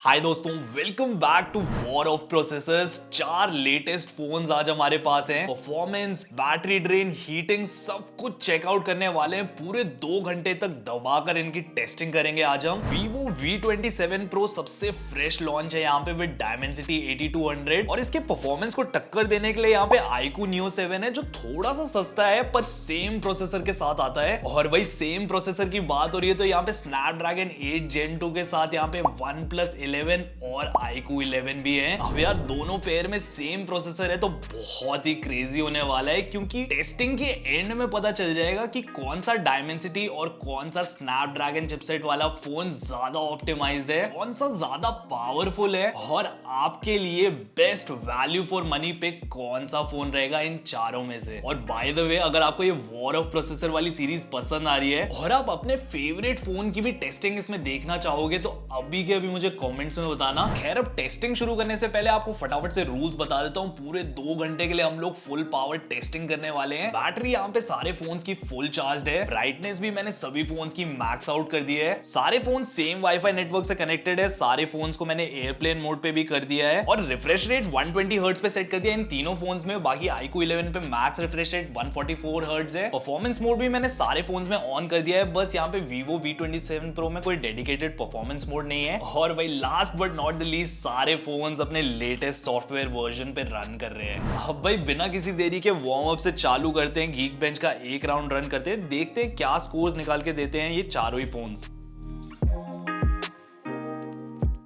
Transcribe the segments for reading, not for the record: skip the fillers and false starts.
हाय दोस्तों, welcome back to war of processors. 4 latest phones आज हमारे पास हैं। परफॉर्मेंस, बैटरी ड्रेन, हीटिंग सब कुछ चेकआउट करने वाले हैं। पूरे 2 घंटे तक दबाकर इनकी टेस्टिंग करेंगे आज हम। Vivo V27 Pro सबसे फ्रेश लॉन्च है यहाँ पे विद Dimensity 8200 और इसके परफॉर्मेंस को टक्कर देने के लिए यहाँ पे iQOO Neo 7 है जो थोड़ा सा सस्ता है पर सेम प्रोसेसर के साथ आता है। और वही सेम प्रोसेसर की बात हो रही है तो यहाँ पे Snapdragon 8 Gen 2 के साथ यहाँ पे OnePlus 11 और iQOO 11 भी है। अब यार दोनों पेयर में सेम प्रोसेसर है तो बहुत ही क्रेजी होने वाला है, क्योंकि टेस्टिंग के एंड में पता चल जाएगा कि कौन सा Dimensity और कौन सा Snapdragon चिपसेट वाला फोन ज्यादा ऑप्टिमाइज्ड है, कौन सा ज्यादा पावरफुल है और आपके लिए बेस्ट वैल्यू फॉर मनी पे कौन सा फोन रहेगा इन चारों में से। और बाय द वे, अगर आपको ये वॉर ऑफ प्रोसेसर वाली सीरीज पसंद आ रही है और आप अपने फेवरेट फोन की भी टेस्टिंग इसमें देखना चाहोगे तो अभी के अभी मुझे कमेंट्स में बताना। खैर, अब टेस्टिंग शुरू करने से पहले आपको फटाफट से रूल्स बता देता हूं। पूरे 2 घंटे के लिए हम लोग फुल पावर टेस्टिंग करने वाले हैं। बैटरी यहाँ पे सारे फोन्स की फुल चार्ज है। ब्राइटनेस भी मैंने सभी फोन्स की मैक्स आउट कर दी है। सारे फोन सेम वाईफाई नेटवर्क से कनेक्टेड है। सारे फोन्स को मैंने एयरप्लेन मोड पे भी कर दिया है और रिफ्रेश रेट 120 हर्ट्ज पे सेट कर दिया इन तीनों फोन्स में। बाकी iQOO 11 पे मैक्स रिफ्रेश रेट 144 हर्ट्ज है। परफॉर्मेंस मोड भी मैंने सारे फोन्स में ऑन कर दिया है। बस यहाँ पे Vivo V27 Pro में कोई डेडिकेटेड परफॉर्मेंस मोड नहीं है। और भाई last but not the least, सारे फोन्स अपने लेटेस्ट सॉफ्टवेयर वर्जन पे रन कर रहे हैं। अब भाई बिना किसी देरी के वार्म अप से चालू करते हैं। Geekbench का एक राउंड रन करते हैं, देखते हैं क्या स्कोर्स निकाल के देते हैं ये चारों ही फोन्स।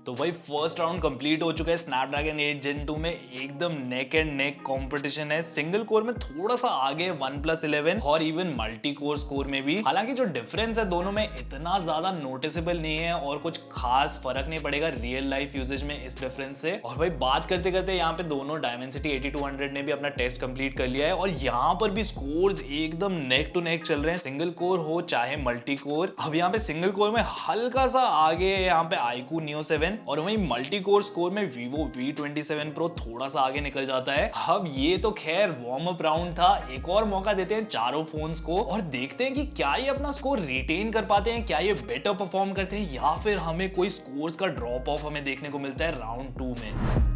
तो भाई फर्स्ट राउंड कंप्लीट हो चुका है। Snapdragon 8 Gen 2 में एकदम नेक एंड नेक कंपटीशन है। सिंगल कोर में थोड़ा सा आगे OnePlus 11 और इवन मल्टी कोर स्कोर में भी। हालांकि जो डिफरेंस है दोनों में इतना ज्यादा नोटिसेबल नहीं है और कुछ खास फर्क नहीं पड़ेगा रियल लाइफ यूजेज में इस डिफरेंस से। और भाई बात करते करते यहाँ पे दोनों Dimensity 8200 ने भी अपना टेस्ट कंप्लीट कर लिया है और यहाँ पर भी स्कोर्स एकदम नेक टू नेक चल रहे हैं, सिंगल कोर हो चाहे मल्टी कोर। अब यहाँ पे सिंगल कोर में हल्का सा आगे है यहाँ पे iQOO Neo 7 और वहीं मल्टी कोर स्कोर में Vivo V27 Pro थोड़ा सा आगे निकल जाता है। अब ये तो खैर वार्म अप राउंड था, एक और मौका देते हैं चारों फोन्स को और देखते हैं कि क्या ये अपना स्कोर रिटेन कर पाते हैं, क्या ये बेटर परफॉर्म करते हैं या फिर हमें कोई स्कोर्स का ड्रॉप ऑफ हमें देखने को मिलता है राउंड 2 में।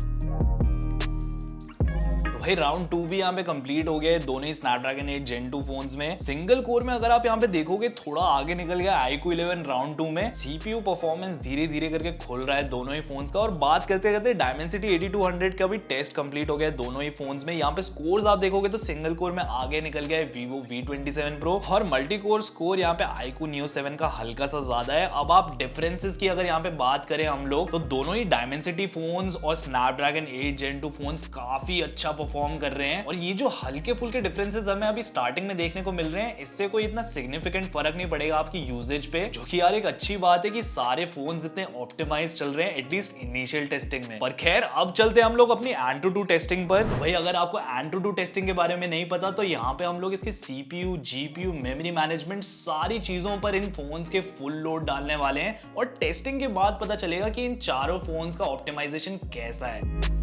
भाई राउंड 2 भी यहाँ पे कंप्लीट हो गया है दोनों ही Snapdragon 8 Gen 2 फोन्स में। सिंगल कोर में अगर आप यहाँ पे देखोगे थोड़ा आगे निकल गया iQOO 11 राउंड 2 में। CPU परफॉर्मेंस धीरे धीरे करके खुल रहा है दोनों ही फोन्स का। और बात करते करते Dimensity 8200 का भी टेस्ट कंप्लीट हो गया है दोनों ही फोन्स में। यहाँ पे स्कोर्स आप देखोगे तो सिंगल कोर में आगे निकल गया है Vivo V27 Pro और मल्टी कोर स्कोर यहाँ पे iQOO Neo 7 का हल्का सा ज्यादा है। अब आप डिफरेंसेस की अगर यहाँ पे बात करें हम लोग तो दोनों ही Dimensity फोन्स और Snapdragon 8 Gen 2 फोन्स काफी अच्छा परफॉर्म कर रहे हैं। और ये जो हल्के फुल्के डिफरेंसेस हमें अभी स्टार्टिंग में देखने को मिल रहे हैं, इससे कोई इतना सिग्निफिकेंट फर्क नहीं पड़ेगा आपकी यूजेज पे, जो कि यार एक अच्छी बात है कि सारे फोन्स इतने ऑप्टिमाइज चल रहे हैं एटलीस्ट इनिशियल टेस्टिंग में। पर खैर अब चलते हैं हम लोग अपनी AnTuTu टेस्टिंग पर। तो भाई अगर आपको AnTuTu टेस्टिंग के बारे में नहीं पता तो यहाँ पे हम लोग इसके CPU, GPU, मेमोरी मैनेजमेंट सारी चीजों पर इन फोन्स के फुल लोड डालने वाले हैं और टेस्टिंग के बाद पता चलेगा कि इन चारों फोन्स का ऑप्टिमाइजेशन कैसा है।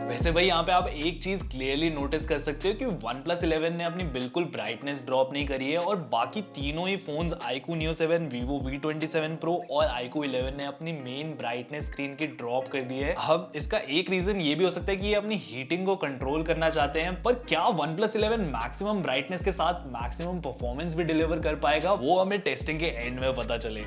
वैसे भाई यहाँ पे आप एक चीज क्लियरली नोटिस कर सकते हो कि OnePlus 11 ने अपनी बिल्कुल ब्राइटनेस ड्रॉप नहीं करी है और बाकी तीनों ही phones iQOO Neo 7, Vivo V27 Pro और iQOO 11 ने अपनी मेन ब्राइटनेस स्क्रीन की ड्रॉप कर दी है। अब इसका एक रीजन ये भी हो सकता है कि ये अपनी हीटिंग को कंट्रोल करना चाहते हैं, पर क्या OnePlus 11 मैक्सिमम ब्राइटनेस के साथ मैक्सिमम परफॉर्मेंस भी डिलीवर कर पाएगा वो हमें टेस्टिंग के एंड में पता चले।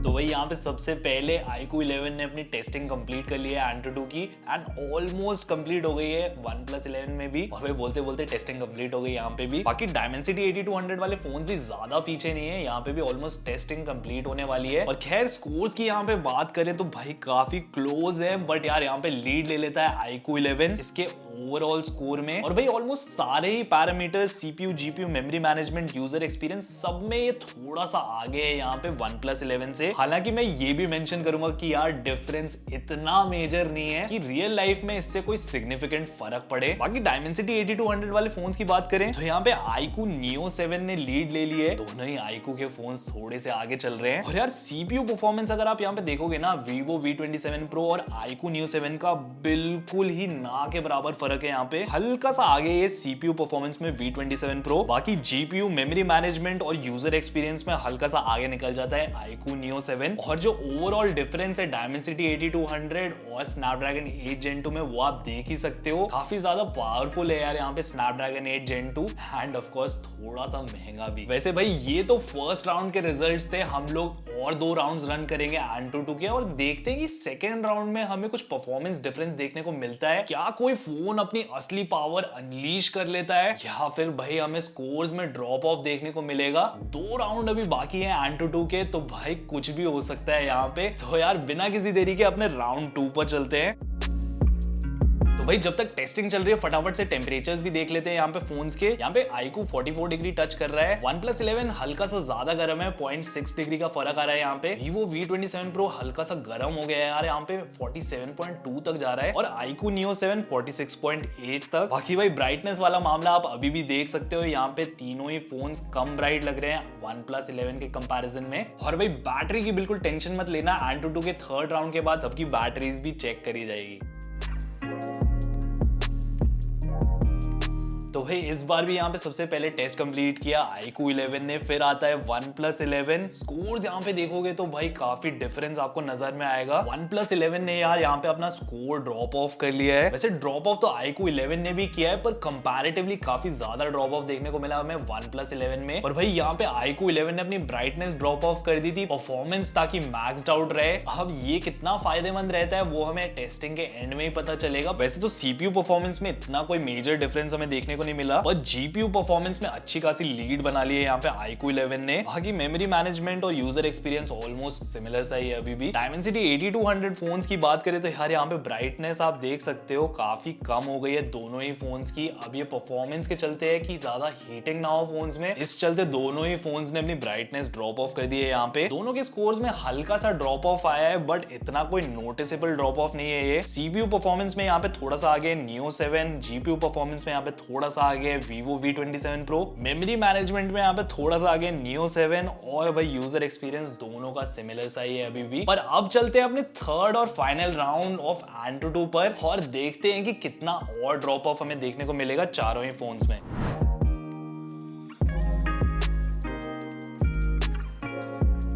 तो वही यहाँ पे सबसे पहले iQOO 11 ने अपनी टेस्टिंग कंप्लीट कर ली है AnTuTu की एंड ऑलमोस्ट कंप्लीट हो गई है OnePlus 11 में भी। और भाई बोलते बोलते टेस्टिंग कंप्लीट हो गई यहाँ पे भी। बाकी Dimensity 8200 वाले फोन भी ज्यादा पीछे नहीं है, यहाँ पे भी ऑलमोस्ट टेस्टिंग कंप्लीट होने वाली है। और खैर स्कोर्स की यहाँ पे बात करें तो भाई काफी क्लोज है, बट यार यहाँ पे लीड ले लेता है iQOO 11 इसके ओवरऑल स्कोर में। और भाई ऑलमोस्ट सारे ही parameters CPU, GPU, memory management, user experience सब में ये थोड़ा सा आगे है यहाँ पे OnePlus 11 से। हालांकि मैं ये भी मेंशन करूंगा कि यार डिफरेंस इतना मेजर नहीं है कि रियल लाइफ में इससे कोई सिग्निफिकेंट फर्क पड़े। बाकी Dimensity 8200 वाले फोन्स की बात करें तो यहाँ पे iQOO Neo 7 ने लीड ले ली है। दोनों ही iQOO के फोन्स थोड़े से आगे चल रहे हैं। और यार CPU परफॉर्मेंस अगर आप यहाँ पे देखोगे ना Vivo V27 Pro और iQOO Neo 7 का बिल्कुल ही ना के बराबर फर्क फर्क है यहाँ पे, हल्का सा आगे ये सीपीयू परफॉर्मेंस में V27 Pro, बाकी जीपीयू, मेमोरी मैनेजमेंट और यूजर एक्सपीरियंस में हल्का सा आगे निकल जाता है iQOO Neo 7। और जो ओवरऑल डिफरेंस है Dimensity 8200 और Snapdragon 8 Gen 2 में, वो आप देख ही सकते हो, काफी ज्यादा पावरफुल है यार यहाँ पे Snapdragon 8 Gen 2, end of course थोड़ा सा महंगा भी। वैसे भाई ये तो फर्स्ट राउंड के रिजल्ट्स थे, हम लोग और 2 राउंड्स रन करेंगे AnTuTu के और देखते हैं कि सेकेंड राउंड में हमें कुछ परफॉर्मेंस डिफरेंस देखने को मिलता है, क्या कोई फोन अपनी असली पावर अनलीश कर लेता है, या फिर भाई हमें स्कोर्स में ड्रॉप ऑफ देखने को मिलेगा। 2 राउंड अभी बाकी है AnTuTu के, तो भाई कुछ भी हो सकता है यहाँ पे। तो यार बिना किसी देरी के अपने राउंड 2 पर चलते हैं। तो भाई जब तक टेस्टिंग चल रही है फटाफट से टेम्परेचर्स भी देख लेते हैं यहाँ पे फोन्स के। यहाँ पे iQOO 44 डिग्री टच कर रहा है, OnePlus 11 हल्का सा ज्यादा गर्म है, 0.6 डिग्री का फर्क आ रहा है यहाँ पे। Vivo V27 Pro हल्का सा गर्म हो गया है यार, यहाँ पे 47.2 तक जा रहा है, और iQOO Neo 7 46.8 तक। बाकी भाई ब्राइटनेस वाला मामला आप अभी भी देख सकते हो, यहाँ पे तीनों ही फोन्स कम ब्राइट लग रहे हैं OnePlus 11 के कंपैरिजन में। और भाई बैटरी की बिल्कुल टेंशन मत लेना, AnTuTu के थर्ड राउंड के बाद सबकी बैटरीज भी चेक करी जाएगी। तो भाई इस बार भी यहाँ पे सबसे पहले टेस्ट कंप्लीट किया iQOO 11 ने, फिर आता है OnePlus 11। स्कोर्स यहाँ पे देखोगे तो भाई काफी डिफरेंस आपको नजर में आएगा। OnePlus 11 ने यार यहाँ पे अपना स्कोर ड्रॉप ऑफ कर लिया है। वैसे ड्रॉप ऑफ तो iQOO 11 ने भी किया है, पर कंपैरेटिवली काफी ज्यादा ड्रॉप ऑफ देखने को मिला हमें OnePlus 11 में। और भाई यहाँ पे iQOO 11 ने अपनी ब्राइटनेस ड्रॉप ऑफ कर दी थी, परफॉर्मेंस ताकि मैक्स्ड आउट रहे। अब ये कितना फायदेमंद रहता है वो हमें टेस्टिंग के एंड में ही पता चलेगा। वैसे तो सीपीयू परफॉर्मेंस में इतना कोई मेजर डिफरेंस हमें देखने को नहीं मिला, पर जीपीयू परफॉर्मेंस में अच्छी खासी लीड बना ली है यहाँ पे iQOO 11 ने। बाकी मेमोरी मैनेजमेंट और यूजर एक्सपीरियंस ऑलमोस्ट सिमिलर सा ही है अभी भी। Dimensity 8200 फोन्स की बात करें तो यार यहाँ पे ब्राइटनेस आप देख सकते हो काफी कम हो गई है दोनों ही फोन्स की। अब ये परफॉर्मेंस के चलते है कि ज्यादा हीटिंग ना हो फोन्स में, इस चलते दोनों ही फोन्स ने अपनी ब्राइटनेस ड्रॉप ऑफ कर दी है। यहाँ पे दोनों के स्कोर्स में हल्का सा ड्रॉप ऑफ आया है, बट इतना कोई नोटिसेबल ड्रॉप ऑफ नहीं है ये। सीपीयू परफॉर्मेंस में यहाँ पे थोड़ा सा आगे Neo 7, जीपीयू परफॉर्मेंस में यहाँ पे थोड़ा सा आगे Vivo V27 Pro, memory management में यहाँ पे थोड़ा सा आगे Neo 7, और भाई यूजर एक्सपीरियंस दोनों का सिमिलर सा ही है अभी भी। पर अब चलते हैं अपने थर्ड और फाइनल राउंड ऑफ AnTuTu पर और देखते हैं कि कितना और ड्रॉप ऑफ हमें देखने को मिलेगा चारों ही फोन्स में।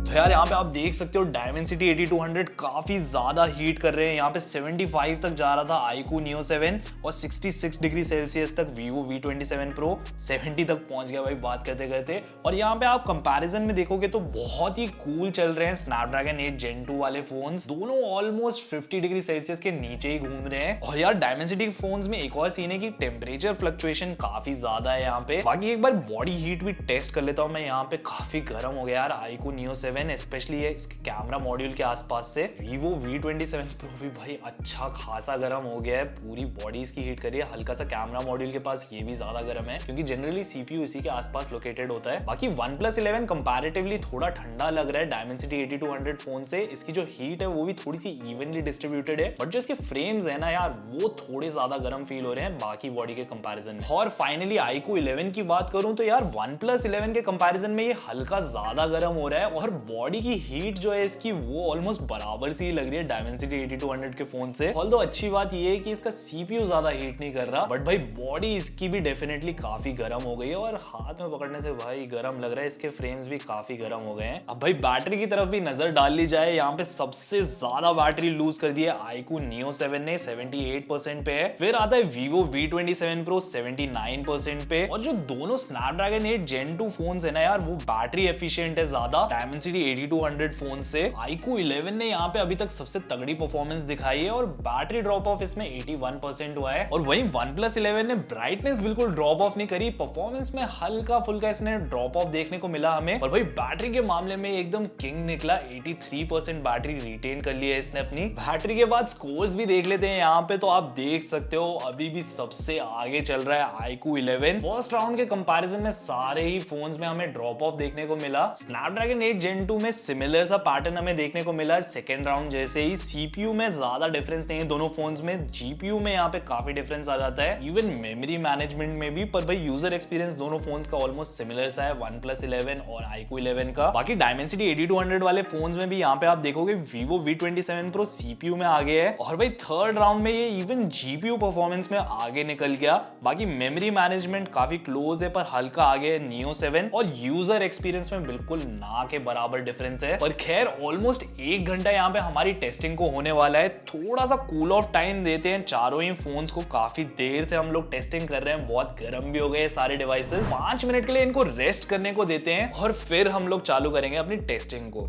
यार यहाँ पे आप देख सकते हो Dimensity 8200 काफी ज्यादा हीट कर रहे हैं, यहाँ पे 75 तक जा रहा था iQOO Neo 7 और 66 डिग्री सेल्सियस तक Vivo V27 Pro 70 तक पहुंच गया भाई बात करते करते। और यहाँ पे आप कंपैरिजन में देखोगे तो बहुत ही कूल चल रहे हैं Snapdragon 8 Gen 2 वाले फोन्स, दोनों ऑलमोस्ट 50 डिग्री सेल्सियस के नीचे ही घूम रहे हैं। और यार Dimensity फोन्स में एक और सीन है कि टेम्परेचर फ्लक्चुएशन काफी ज्यादा है यहाँ पे। बाकी एक बार बॉडी हीट भी टेस्ट कर लेता हूँ मैं, यहाँ पे काफी गर्म हो गया यार iQOO Neo 7, स्पेशली ये इसके कैमरा मॉड्यूल के आसपास से। Vivo V27 Pro भी भाई अच्छा खासा गर्म हो गया है, पूरी बॉडी इसकी हीट कर रही है। हल्का सा कैमरा मॉड्यूल के पास ये भी ज्यादा गर्म है, क्योंकि जनरली सीपीयू इसी के आसपास लोकेटेड होता है। बाकी OnePlus 11 कंपैरेटिवली थोड़ा ठंडा लग रहा है Dimensity 8200 फोन से, इसकी जो हीट है वो भी थोड़ी सी इवनली डिस्ट्रीब्यूटेड है, बट जो इसके फ्रेम्स है ना यार वो थोड़े ज्यादा गर्म फील हो रहे हैं बाकी बॉडी के कंपैरिजन में। और फाइनली iQOO 11 की बात करूं तो यार OnePlus 11 के कंपैरिजन में ये हल्का ज्यादा गर्म हो रहा है, और बॉडी की हीट जो है इसकी वो ऑलमोस्ट बराबर सी लग रही है Dimensity 8200 के फोन से। ऑल्दो अच्छी बात ये है कि इसका सीपीयू ज्यादा हीट नहीं कर रहा, बट भाई बॉडी इसकी भी डेफिनेटली काफी गर्म हो गई है, और हाथ में पकड़ने से भाई गर्म लग रहा है, इसके फ्रेम्स भी काफी गर्म हो गए हैं। अब भाई बैटरी की तरफ भी नजर डाल ली जाए, यहाँ पे सबसे ज्यादा बैटरी लूज कर दी है iQOO Neo 7 ने 78% पे है, फिर आता है Vivo V27 Pro 79% पे, और जो दोनों Snapdragon 8 Gen 2 फोन्स है ना यार वो बैटरी एफिशिएंट है ज्यादा Dimensity 8200 फोन से। iQOO 11 ने यहाँ पे अभी तक सबसे तगड़ी परफॉर्मेंस दिखाई है, और बैटरी ड्रॉप ऑफ इसमें 81% हुआ है। और वहीं OnePlus 11 ने ब्राइटनेस बिल्कुल ड्रॉप ऑफ नहीं करी, परफॉर्मेंस में हल्का फुल्का इसने ड्रॉप ऑफ देखने को मिला हमें। और भाई बैटरी के मामले में एकदम किंग निकला, 83% बैटरी रिटेन कर ली है इसने अपनी। बैटरी के बाद स्कोर्स भी देख लेते हैं यहाँ पे, तो आप देख सकते हो अभी भी सबसे आगे चल रहा है iQOO 11। फर्स्ट राउंड के कंपैरिजन में सारे ही फोन्स में हमें ड्रॉप ऑफ देखने को मिला। Snapdragon 8 Gen Gen 2 में सिमिलर सा पैटर्न हमें देखने को मिला सेकेंड राउंड जैसे ही। CPU में ज्यादा डिफरेंस नहीं है दोनों फोन्स में, GPU में यहाँ पे काफी डिफरेंस आ जाता है, इवन मेमोरी मैनेजमेंट में भी। पर भाई यूजर एक्सपीरियंस दोनों फोन्स का ऑलमोस्ट सिमिलर सा है, OnePlus 11 और iQOO 11 का। बाकी Dimensity 8200 वाले फोन्स में भी यहाँ पे आप देखोगे Vivo V27 Pro CPU में आगे है, और भाई थर्ड राउंड में ये इवन GPU परफॉर्मेंस में आगे निकल गया। बाकी मेमोरी मैनेजमेंट काफी क्लोज है पर हल्का आगे है Neo 7, और यूजर एक्सपीरियंस में बिल्कुल ना के बराबर डिफरेंस है। पर खैर ऑलमोस्ट 1 घंटा यहाँ पे हमारी टेस्टिंग को होने वाला है, थोड़ा सा कूल ऑफ टाइम देते हैं चारों ही फोन्स को। काफी देर से हम लोग टेस्टिंग कर रहे हैं, बहुत गर्म भी हो गए सारे डिवाइसेस। 5 मिनट के लिए इनको रेस्ट करने को देते हैं और फिर हम लोग चालू करेंगे अपनी टेस्टिंग को।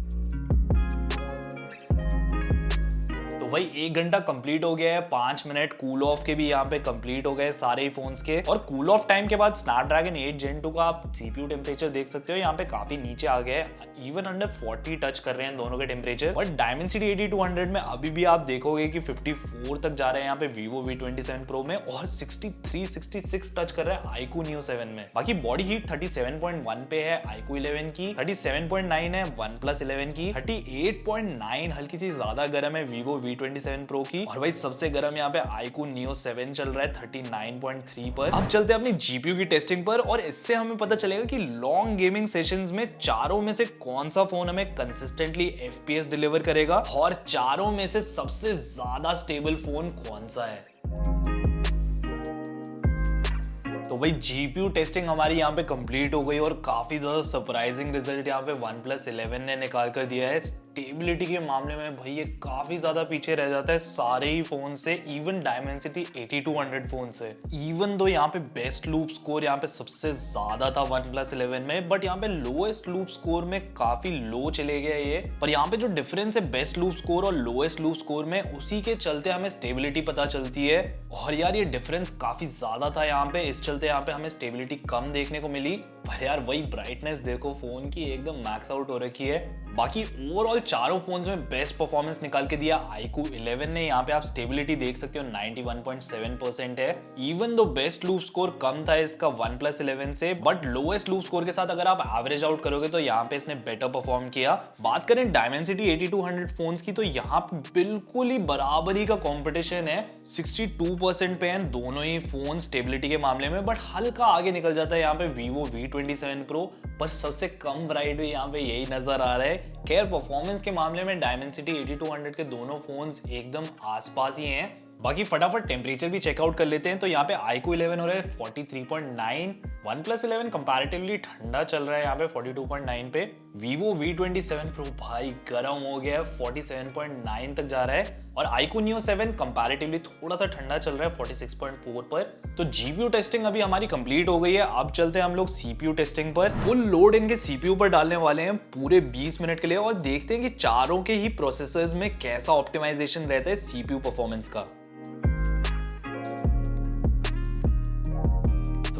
भाई 1 घंटा कंप्लीट हो गया है, 5 मिनट कूल ऑफ के भी यहाँ पे कंप्लीट हो गए सारे ही फोन्स के। और कूल ऑफ टाइम के बाद स्नैपड्रैगन 8 Gen 2 का आप CPU टेम्परेचर देख सकते हो यहाँ पे काफी नीचे आ गया है, इवन अंडर 40 टच कर रहे हैं दोनों के टेम्परेचर। बट Dimensity 8200 में अभी भी आप देखोगे कि 54 तक जा रहे हैं यहाँ पे Vivo V27 Pro में, और 63-66 टच कर रहा है iQOO Neo 7 में। बाकी बॉडी हीट 37.1 पे है iQOO 11 की, 37.9 है OnePlus 11 की, 38.9 हल्की सी ज्यादा गर्म है Vivo V27 Pro की, और भाई सबसे गर्म यहाँ पे iQOO Neo 7 चल रहा है 39.3 पर। अब चलते हैं अपनी GPU की टेस्टिंग पर, और इससे हमें पता चलेगा कि लॉन्ग गेमिंग सेशंस में चारों में से कौन सा फोन हमें कंसिस्टेंटली FPS डिलीवर करेगा, और चारों में से सबसे ज्यादा स्टेबल फोन कौन सा है। तो भाई GPU टेस्टिंग हमारी यहाँ पे कंप्लीट हो गई, और काफी ज्यादा सरप्राइजिंग रिजल्ट यहाँ पे OnePlus 11 ने निकाल कर दिया है। स्टेबिलिटी के मामले में भाई ये काफी ज्यादा पीछे रह जाता है सारे ही फोन से, इवन Dimensity 8200 फोन से। इवन दो यहाँ पे बेस्ट लूप स्कोर यहाँ पे सबसे ज्यादा था OnePlus 11 में, बट यहाँ पे लोएस्ट लूप स्कोर में काफी लो चले गया ये। पर यहाँ पे जो डिफरेंस है बेस्ट लूप स्कोर और लोएस्ट लूप स्कोर में, उसी के चलते हमें स्टेबिलिटी पता चलती है। और यार ये डिफरेंस काफी ज्यादा था यहाँ पे, इस चलते यहाँ पे हमें स्टेबिलिटी कम देखने को मिली। पर यार वही ब्राइटनेस देखो फोन की एकदम मैक्स आउट हो रखी है। बाकी ओवरऑल चारों फोन्स में बेस्ट परफॉर्मेंस निकाल के दिया iQOO 11 ने। यहाँ पे आप स्टेबिलिटी देख सकते हो 91.7% है, even though best loop score कम था इसका OnePlus 11 से, बट लोएस्ट लूप स्कोर के साथ अगर आप एवरेज आउट करोगे तो यहाँ पे इसने बेटर परफॉर्म किया। बात करें Dimensity 8200 फोन्स की, तो यहाँ पे बिल्कुल ही बराबरी का कॉम्पिटिशन है, 62% पे हैं दोनों ही फोन स्टेबिलिटी के मामले में, बट हल्का आगे निकल जाता है यहाँ पे Vivo V27 Pro, पर सबसे कम वैरायटी यहाँ पे यही नजर आ रहा है। खैर परफॉर्मेंस के मामले में Dimensity 8200 के दोनों फोन्स एकदम आसपास ही हैं। बाकी फटाफट टेम्परेचर भी चेकआउट कर लेते हैं, तो यहाँ पे iQOO 11 हो रहा है 43.9, OnePlus 11 कंपैरेटिवली ठंडा चल रहा है यहाँ पे 42.9 पे, Vivo V27 Pro भाई गर्म हो गया है 47.9 तक जा रहा है, और iQOO Neo 7 कंपैरेटिवली थोड़ा सा ठंडा चल रहा है 46.4 पर। तो GPU टेस्टिंग अभी हमारी कंप्लीट हो गई है, अब चलते हैं हम लोग CPU टेस्टिंग पर। फुल लोड इनके CPU पर डालने वाले हैं पूरे 20 मिनट के लिए, और देखते हैं कि चारों के ही प्रोसेसर्स में कैसा ऑप्टिमाइजेशन रहता है CPU परफॉर्मेंस का।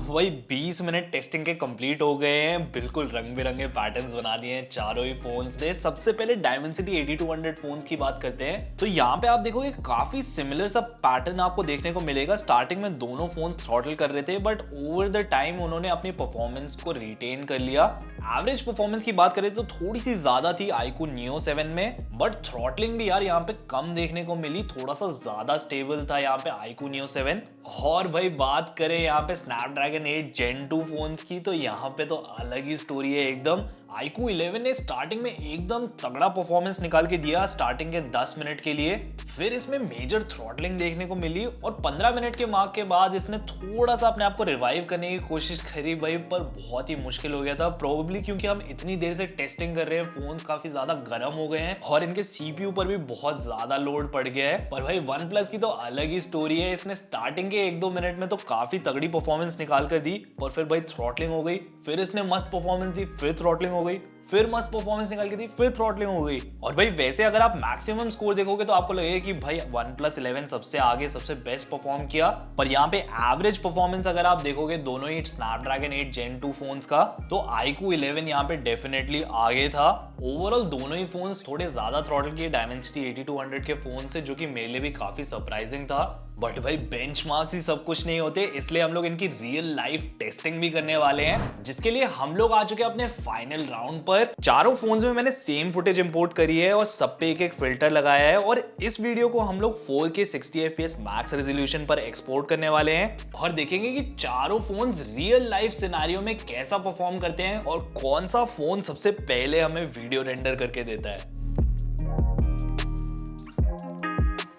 वही 20 मिनट टेस्टिंग के कंप्लीट हो गए हैं, बिल्कुल रंग बिरंगे पैटर्न्स बना दिए हैं चारों ही फोन्स ने। सबसे पहले Dimensity 8200 फोन्स की बात करते हैं, तो यहाँ पे आप देखोगे काफी सिमिलर सा पैटर्न आपको देखने को मिलेगा। स्टार्टिंग में दोनों फोन्स थ्रॉटल कर रहे थे, बट ओवर द टाइम उन्होंने अपनी परफॉर्मेंस को रिटेन कर लिया। एवरेज परफॉर्मेंस की बात करें तो थोड़ी सी ज्यादा थी iQOO Neo 7 में, बट थ्रॉटलिंग भी यार यहाँ पे कम देखने को मिली, थोड़ा सा ज्यादा स्टेबल था यहाँ पे iQOO Neo 7। और भाई बात करें यहाँ पे Snapdragon 8 Gen 2 फोन्स की, तो यहाँ पे तो अलग ही स्टोरी है एकदम। iQOO 11 ने स्टार्टिंग में एकदम तगड़ा परफॉर्मेंस निकाल के दिया स्टार्टिंग के 10 मिनट के लिए, फिर इसमें मेजर थ्रॉटलिंग देखने को मिली, और 15 मिनट के मार्क के बाद इसने थोड़ा सा अपने आप को रिवाइव करने की कोशिश करी भाई, पर बहुत ही मुश्किल हो गया था। प्रोबेबली क्योंकि हम इतनी देर से टेस्टिंग कर रहे हैं, फोन्स काफी ज्यादा गर्म हो गए हैं और इनके CPU पर भी बहुत ज्यादा लोड पड़ गया है। पर भाई OnePlus की तो अलग ही स्टोरी है, इसने स्टार्टिंग के 1-2 मिनट में तो काफी तगड़ी परफॉर्मेंस निकाल कर दी, पर फिर भाई थ्रॉटलिंग हो गई, फिर इसने मस्त परफॉर्मेंस दी, फिर थ्रॉटलिंग हो गई, फिर मस्त परफॉर्मेंस निकाल के दी, फिर थ्रॉटलिंग हो गई। और भाई वैसे अगर आप मैक्सिमम स्कोर देखोगे तो आपको लगेगा कि भाई OnePlus 11 सबसे आगे सबसे बेस्ट परफॉर्म किया, पर यहाँ पे एवरेज परफॉर्मेंस अगर आप देखोगे दोनों ही Snapdragon 8 Gen 2 फोन्स का, तो iQOO 11 यहाँ पे डेफिनेटली आगे था। ओवरऑल दोनों ही फोन्स थोड़े ज्यादा थ्रॉटल किए Dimensity 8200 के फोन से, जो कि मेरे लिए भी काफी सरप्राइजिंग था। बट भाई बेंचमार्क्स ही सब कुछ नहीं होते, इसलिए हम लोग इनकी रियल लाइफ टेस्टिंग भी करने वाले हैं, जिसके लिए हम लोग आ चुके हैं अपने फाइनल राउंड पर। पर चारों फोन्स में मैंने सेम फुटेज इंपोर्ट करी है और सब पे एक एक फिल्टर लगाया है और इस वीडियो को हम लोग 4K 60 FPS मैक्स रेजोल्यूशन पर एक्सपोर्ट करने वाले हैं और देखेंगे कि चारों फोन्स रियल लाइफ सिनेरियो में कैसा परफॉर्म करते हैं और कौन सा फोन सबसे पहले हमें वीडियो रेंडर करके देता है।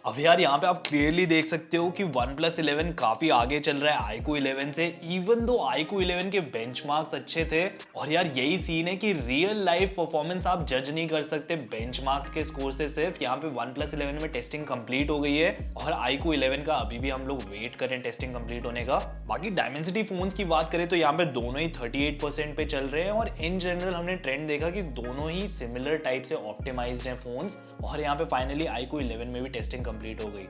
अब यार यहाँ पे आप क्लियरली देख सकते हो कि OnePlus 11 काफी आगे चल रहा है iQOO 11 से, इवन दो iQOO 11 के बेंचमार्क्स अच्छे थे। और यार यही सीन है कि रियल लाइफ परफॉर्मेंस आप जज नहीं कर सकते बेंचमार्क्स के स्कोर से सिर्फ। यहाँ पे OnePlus 11 में टेस्टिंग कंप्लीट हो गई है और iQOO 11 का अभी भी हम लोग वेट करें टेस्टिंग कंप्लीट होने का। बाकी डायमेंसिटी फोन्स की बात करें तो यहाँ पे दोनों ही 38% पे चल रहे हैं और इन जनरल हमने ट्रेंड देखा कि दोनों ही सिमिलर टाइप से ऑप्टिमाइज्ड हैं फोन्स। और यहाँ पे फाइनली iQOO 11 में भी टेस्टिंग कंप्लीट हो गई।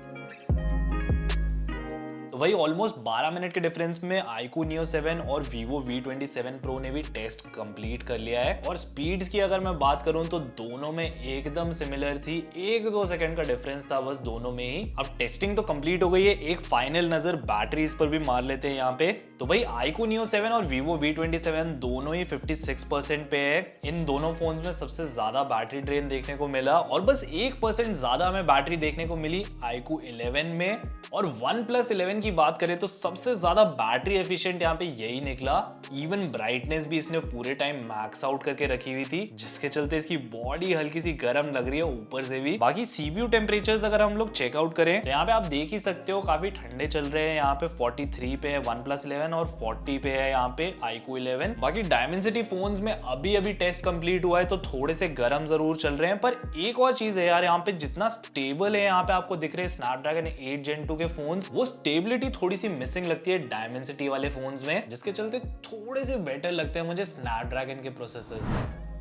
तो भाई ऑलमोस्ट 12 मिनट के डिफरेंस में iQOO Neo 7 और Vivo V27 Pro ने भी टेस्ट कंप्लीट कर लिया है। और स्पीड्स की अगर मैं बात करूं तो दोनों में एकदम सिमिलर थी, 1-2 सेकंड का डिफरेंस था बस दोनों में ही। अब टेस्टिंग तो कंप्लीट हो गई है, एक फाइनल नजर बैटरीज पर भी मार लेते हैं यहाँ पे। तो भाई iQOO Neo 7 और Vivo V27 दोनों ही 56% पे है। इन दोनों फोन में सबसे ज्यादा बैटरी ड्रेन देखने को मिला और बस 1% ज्यादा हमें बैटरी देखने को मिली iQOO 11 में। और OnePlus 11 की बात करें तो सबसे ज्यादा बैटरी एफिशिएंट यहाँ पे यही निकला। इवन ब्राइटनेस भी इसने पूरे टाइम मैक्स आउट करके रखी हुई थी, जिसके चलते इसकी बॉडी हल्की सी गर्म लग रही है ऊपर से भी। बाकी CPU टेम्परेचर्स अगर हम लोग चेकआउट करें तो यहाँ पे आप देख ही सकते हो काफी ठंडे चल रहे हैं। यहाँ पे 43 पे है OnePlus 11 और 40 पे है यहाँ पे iQOO 11। बाकी डायमेंसिटी फोन्स में अभी टेस्ट कंप्लीट हुआ है तो थोड़े से गर्म जरूर चल रहे हैं। पर एक और चीज है यार, यहाँ पे जितना स्टेबल है यहाँ पे आपको दिख रहे हैं स्नैपड्रैगन 8 Gen 2 के फोन्स, वो स्टेबिलिटी थोड़ी सी मिसिंग लगती है डायमेंसिटी वाले फोन्स में, जिसके चलते थोड़े से बेटर लगते हैं मुझे स्नैपड्रैगन के प्रोसेसर्स।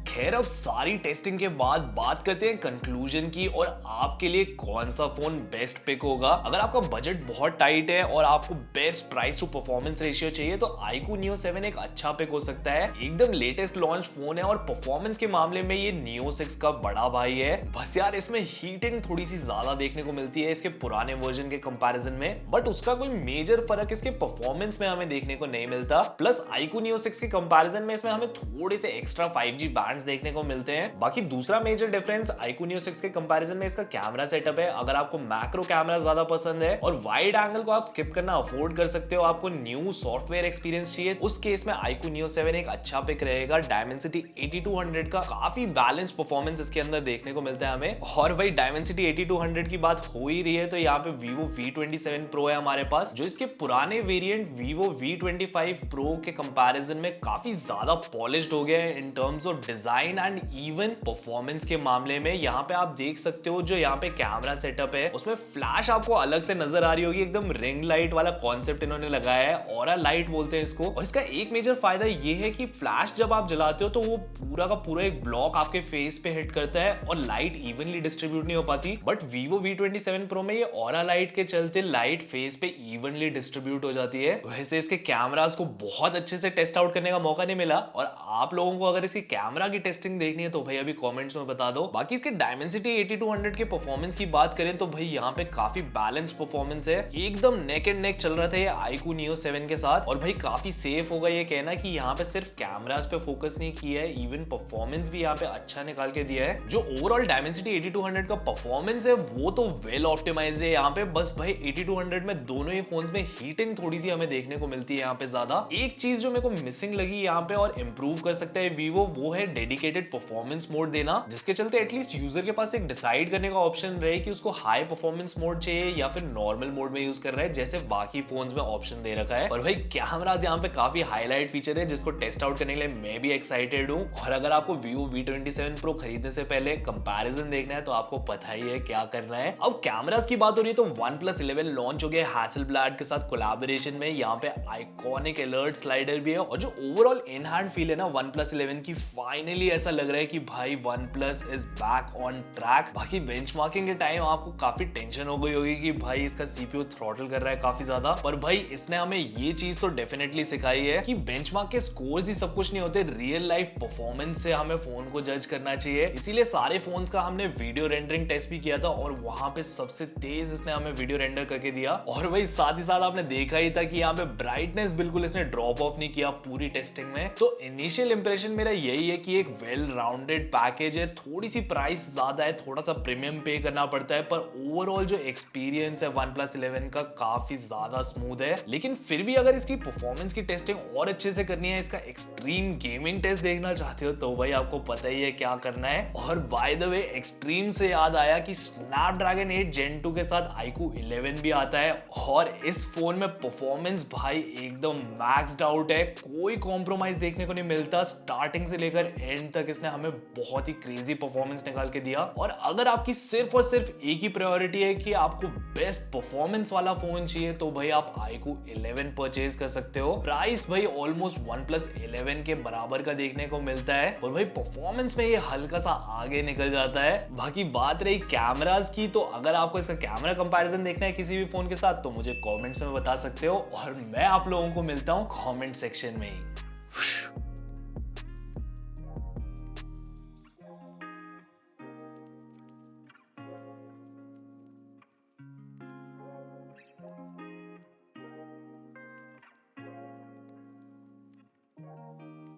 खैर अब सारी टेस्टिंग के बाद बात करते हैं कंक्लूजन की और आपके लिए कौन सा फोन बेस्ट पिक होगा। अगर आपका बजट बहुत टाइट है और आपको best price to performance ratio चाहिए तो iQOO Neo 7 एक अच्छा पिक हो सकता है। एकदम लेटेस्ट लॉन्च फोन है और परफॉर्मेंस के मामले में ये Neo 6 का बड़ा भाई है। बस यार इसमें हीटिंग थोड़ी सी ज्यादा देखने को मिलती है इसके पुराने वर्जन के कंपैरिजन में, बट उसका कोई मेजर फर्क इसके परफॉर्मेंस में हमें देखने को नहीं मिलता। प्लस iQOO Neo 6 के कंपैरिजन में इसमें हमें थोड़े से एक्स्ट्रा 5G बैंड देखने को मिलते हैं। बाकी दूसरा मेजर डिफरेंस iQOO Neo 6 के कंपैरिजन में इसका कैमरा सेटअप है। अगर आपको मैक्रो कैमरा ज्यादा पसंद है और वाइड एंगल को आप स्किप करना अफोर्ड कर सकते हो, आपको न्यू सॉफ्टवेयर एक्सपीरियंस चाहिए, उस केस में iQOO Neo 7 एक अच्छा पिक रहेगा। डायमेंसिटी 8200 का काफी बैलेंस परफॉर्मेंस इसके अंदर देखने को मिलता है हमें। और भाई डायमेंसिटी 8200 की बात हो ही रही है तो यहाँ पे Vivo V27 Pro है हमारे पास, जो इसके पुराने वेरिएंट Vivo V25 Pro के कंपैरिजन में काफी ज्यादा पॉलिश्ड हो गया है in terms of design and even performance के मामले में। यहाँ पे आप देख सकते हो जो यहाँ पे कैमरा सेटअप है उसमें फ्लैश आपको अलग से नजर आ रही होगी, एकदम रिंग लाइट वाला कॉन्सेप्ट इन्होंने लगाया है, ऑरा लाइट बोलते हैं इसको। और इसका एक मेजर फायदा ये है कि फ्लैश जब आप जलाते हो तो वो पूरा का पूरा एक ब्लॉक आपके फेस पे हिट करता है और लाइट इवनली डिस्ट्रीब्यूट नहीं हो पाती। बट Vivo V27 Pro में ये ऑरा लाइट के चलते लाइट फेस पे इवनली डिस्ट्रीब्यूट हो जाती है। वैसे इसके कैमरास को बहुत अच्छे से टेस्ट आउट करने का मौका नहीं मिला और आप लोगों को अगर इसकी कैमरा की टेस्टिंग देखनी है तो भाई अभी कमेंट्स में बता दो। बाकी इसके डायमेंसिटी 8200 के परफॉर्मेंस की बात करें तो भाई यहाँ पे काफी बैलेंस परफॉर्मेंस है, एकदम नेक एंड नेक चल रहा था ये iQOO Neo 7 के साथ। और भाई काफी सेफ होगा ये कहना कि यहाँ पे सिर्फ कैमरास पे फोकस नहीं किया है, इवन परफॉर्मेंस भी यहाँ पे अच्छा निकाल के दिया है। जो ओवरऑल डायमेंसिटी 8200 का परफॉर्मेंस है वो तो वेल ऑप्टिमाइज्ड है यहाँ पे। बस भाई 8200 में दोनों ही फोन्स में हीटिंग थोड़ी सी हमें देखने को मिलती है यहाँ पे ज्यादा। एक चीज जो मेरे को मिसिंग लगी यहाँ पे और इंप्रूव कर सकता है Vivo, वो है डेडिकेटेड परफॉर्मेंस मोड देना, जिसके चलते एटलीस्ट यूजर के पास एक डिसाइड करने का ऑप्शन रहे कि उसको हाई परफॉर्मेंस मोड चाहिए या फिर नॉर्मल मोड में यूज कर रहा है, जैसे बाकी फोन्स में ऑप्शन दे रखा है। और भाई कैमरास यहाँ पे काफी हाईलाइट फीचर है जिसको टेस्ट आउट करने के लिए मैं भी एक्साइटेड हूँ। और अगर आपको Vivo V27 Pro खरीदने से पहले कंपैरिजन देखना है तो आपको पता ही है क्या करना है। अब कैमरास की बात हो रही है तो OnePlus 11 लॉन्च हो गया हैसेलब्लैड के साथ कोलैबोरेशन में। यहाँ पे आइकॉनिक अलर्ट स्लाइडर भी है और जो ओवरऑल इन हैंड फील है ना OnePlus 11 की, फाइनली ऐसा लग रहा है कि भाई OnePlus is back on track. बाकी बेंचमार्किंग के टाइम आपको काफी टेंशन हो गई होगी कि भाई इसका CPU थ्रॉटल कर रहा है काफी ज्यादा, पर भाई इसने हमें ये चीज तो डेफिनेटली सिखाई है कि बेंचमार्क के स्कोर्स ही सब कुछ नहीं होते, रियल लाइफ परफॉर्मेंस से हमें फोन को जज करना चाहिए। इसीलिए सारे फोन्स का हमने वीडियो रेंडरिंग टेस्ट भी किया था और वहां पे सबसे तेज इसने हमें वीडियो रेंडर करके दिया। और भाई साथ ही साथ आपने देखा ही था कि यहाँ पे ब्राइटनेस बिल्कुल इसने ड्रॉप ऑफ नहीं किया पूरी टेस्टिंग में। तो इनिशियल इंप्रेशन मेरा यही है कि एक एक वेल राउंडेड पैकेज है। थोड़ी सी प्राइस ज्यादा है, थोड़ा सा प्रीमियम पे करना पड़ता है, पर ओवरऑल जो एक्सपीरियंस है OnePlus 11 का काफी ज्यादा स्मूथ है। लेकिन फिर भी अगर इसकी परफॉर्मेंस की टेस्टिंग और अच्छे से करनी है, इसका एक्सट्रीम गेमिंग टेस्ट देखना चाहते हो, तो भाई आपको पता ही है क्या करना है। और बाय द वे एक्सट्रीम से याद आया कि स्नैपड्रैगन 8 Gen 2 के साथ iQOO 11 भी आता है, और इस फोन में परफॉर्मेंस भाई एकदम मैक्स्ड आउट है। कोई कॉम्प्रोमाइज देखने को नहीं मिलता। स्टार्टिंग से लेकर एंड तक इसने हमें बहुत ही क्रेजी परफॉर्मेंस निकाल के दिया। और अगर आपकी सिर्फ और सिर्फ एक ही प्रायोरिटी है कि आपको बेस्ट परफॉर्मेंस वाला फोन चाहिए, तो भाई आप iQOO 11 परचेज कर सकते हो। प्राइस भाई ऑलमोस्ट OnePlus 11 के बराबर का देखने को मिलता है, और भाई परफॉर्मेंस में ये हल्का सा आगे निकल जाता है। बाकी बात रही कैमरास की, तो अगर आपको इसका कैमरा कंपैरिजन देखना है किसी भी फोन के साथ, तो मुझे कमेंट्स में बता सकते हो, और मैं आप लोगों को मिलता हूं कमेंट सेक्शन में ही।